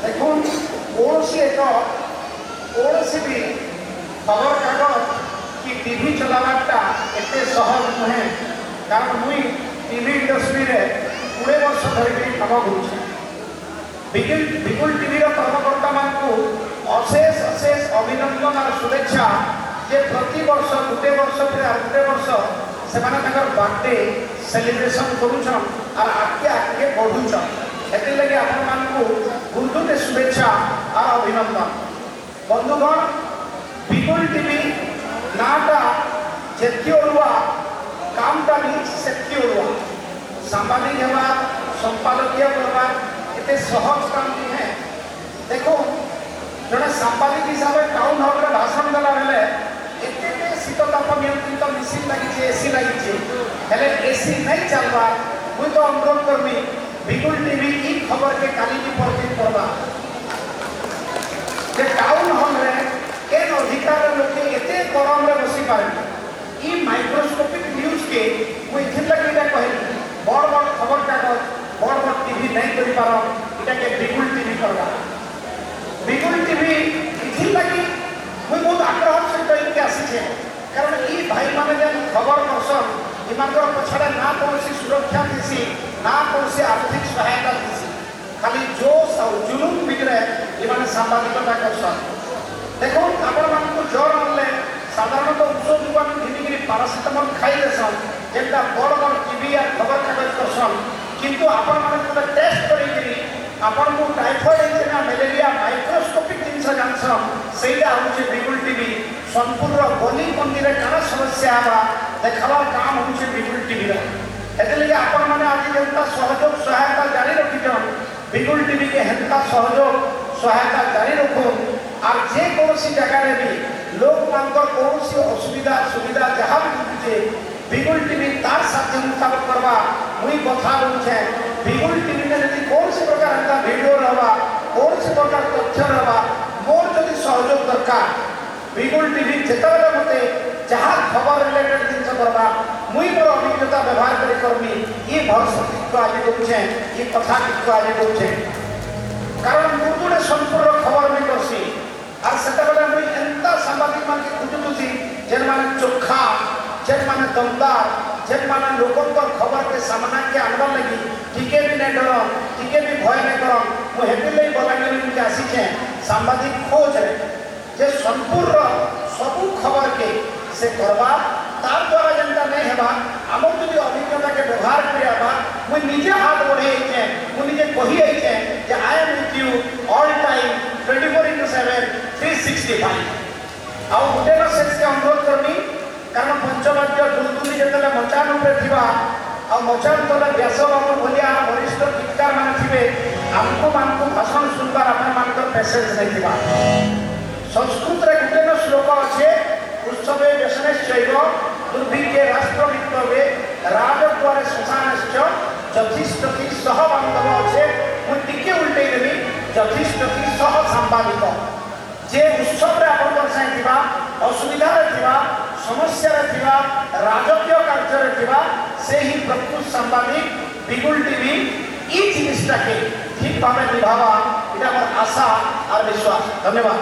দেখুন কৌশি এক কৌশি भी খবর কাগজ কি টিভি চলাবারটা এতে সহজ নুহে কারণ মুই টিভি ইন্ডস্ট্রিরে 20 বর্ষ ধরিকি কাম করছি। বিপুল টিভির কর্মকর্তা মানুষ অশেষ অশেষ অভিনন্দন আর শুভেচ্ছা যে প্রতি বর্ষ গোটে বর্ষ পরে আর গোটে বর্ষ সেমানে তাଙ୍କର বার্থডে সেলিব্রেশন করুছন আর আগে আগে বঢ়ুছন। এতিলাগি আপন মানুষ গুরুত্বে শুভেচ্ছা আর অভিনন্দন। বন্ধুগণ বিপুল টিভি নাটা যেতি অড়ুয়া কামটা भी সেতি অড়ুয়া। সাংবাদিক হওয়া সম্পাদকীয় করবার এতে সহজ কাম নুহে। দেখুন জনে সাংবাদিক হিসাবে টাউন হলরে ভাষণ দেলা বেলে এতে শীত তাপ নিয়ন্ত্রিত মেସିন লাগিছে এসি লাগিছে হেলে এসি নাই চালবা মুই তো অনুরোধ করবি বিপুল টিভি ই খবর কে কালি কি পরদিন করবা যে টাউন হলরে কেন অধিকার লোকে এতে গরমরে বসি পারে ই মাইক্রোস্কোপিক নিউজ কে মুই এথিলাগি এটা কহিলি বড় বড় খবর কাগজ বড় বড় টিভি নাই করি পার এটাকে বিপুল টিভি করবা। বিপুল টিভি এথিলাগি মুই বহুত আগ্রহ সহিত এনকে আসিছে কারণ ই ভাই মানে যেন খবর করছন ইমানকর পছাড়ে না কৌশি সুরক্ষা দিছি না কৌশি আর্থিক সহায়তা দিছি খালি জোশ আর জুলুম ভিতরে এমানে সাংবাদিকতা করছন। দেখুন আপন মানুষ জ্বর আনলে সাধারণত ঔষধ দোকান ঘিনিকি প্যারাসিটামল খাই দেসন যেটা বড় বড় টিভি আর খবর কাগজ করছন কিন্তু আপন মানে গোটে টেস্ট করিকি ଆପଣଙ୍କୁ ଟାଇଫଏଡ୍ ହେଇଛି ନା ମ୍ୟାଲେରିଆ ମାଇକ୍ରୋସ୍କୋପିକ୍ ଜିନିଷ ଜାଣିଛ ସେଇଟା ହେଉଛି ବିପୁଲ ଟିଭି। ସୋନପୁରର ଗଲି କନ୍ଦିରେ କାଣା ସମସ୍ୟା ହେବା ଦେଖାବାର କାମ ହେଉଛି ବିପୁଲ ଟିଭିର। ଏଥିଲାଗି ଆପଣମାନେ ଆଜି ଯେନ୍ତା ସହଯୋଗ ସହାୟତା ଜାରି ରଖିଛନ୍ ବିପୁଲ ଟିଭିକେ ହେନ୍ତା ସହଯୋଗ ସହାୟତା ଜାରି ରଖୁନ୍। আর যেকୌଣସି ଜାଗାରେ ବି ଲୋକମାନଙ୍କର କୌଣସି ଅସୁବିଧା ସୁବିଧା ଯାହା ବି ଘଟୁଛେ ବିପୁଲ ଟିଭି ତାର ସାଧ୍ୟ ମୁତାବକ କରବା ମୁଇଁ କଥା ବଲୁଛେ। বিপুল টিভিতে যদি কৌশি প্রকার একটা ভিডিও রহবা কৌশি প্রকার তথ্য রহবা মোর যদি সহযোগ দরকার বিপুল টিভি যেতবেলে মতে যাহা খবর রিলেটেড জিনিস করবা মুই মোর অভিজ্ঞতা ব্যবহার করে করবি ই ভরসা কিন্তু আজ করছে ই কথা কিন্তু আজ করছে কারণ মু গুড়ে সম্পূর্ণ খবর বি করছি আর সেতবেলে মুই এন্তা সাংবাদিক মানে খুঁজুছি যেন মানে চোখা যেন মানে দমদার যেন মানে লোকঙ্কর খবরকে সামনাকে আনবার লাগি টিকে भी नहीं डर टिके भी भय नहीं कर मुझे बलांगीर आसीचे सांबादिक खोज जे सोनपुर सबू खबर के से करवा तार द्वारा जनता नहीं हेबा आम जो अभिज्ञता के व्यवहार करवा मुझे निजे हाथ बढ़े मुझे कही जे I am with you all time 24/7 365 आउ गोटे से अनुरोध करनी कारण पंचवाद्य दुलदुली जिते मचान उपरे थिबा आ मचान तले व्यासबाबू भलिया वरिष्ठ गीतकार माने थिबे आमको मानको भाषण सुनबार आपण मानकर पेशेंस नहीं थिबा। संस्कृत रे गुटे न श्लोक अछि उत्सवे व्यसनश्चैव दुर्भिक्षे राष्ट्रमित्रवे राजद्वारे श्मशानश्च जथिष्ठति सह बान्धव अछि मु टिके उल्टे देबी जथिष्ठति सह सांबादिक जे उत्सव रे आपण साइ थिबा असुविधा रे थिबा समस्या रे थिबा राजकीय कार्य रे थिबा से ही प्रकृत सांबादिक बिपुल टीवी ई जिनिसटाके ठीक भावे निभावा এটা আমার আশা আর বিশ্বাস। ধন্যবাদ।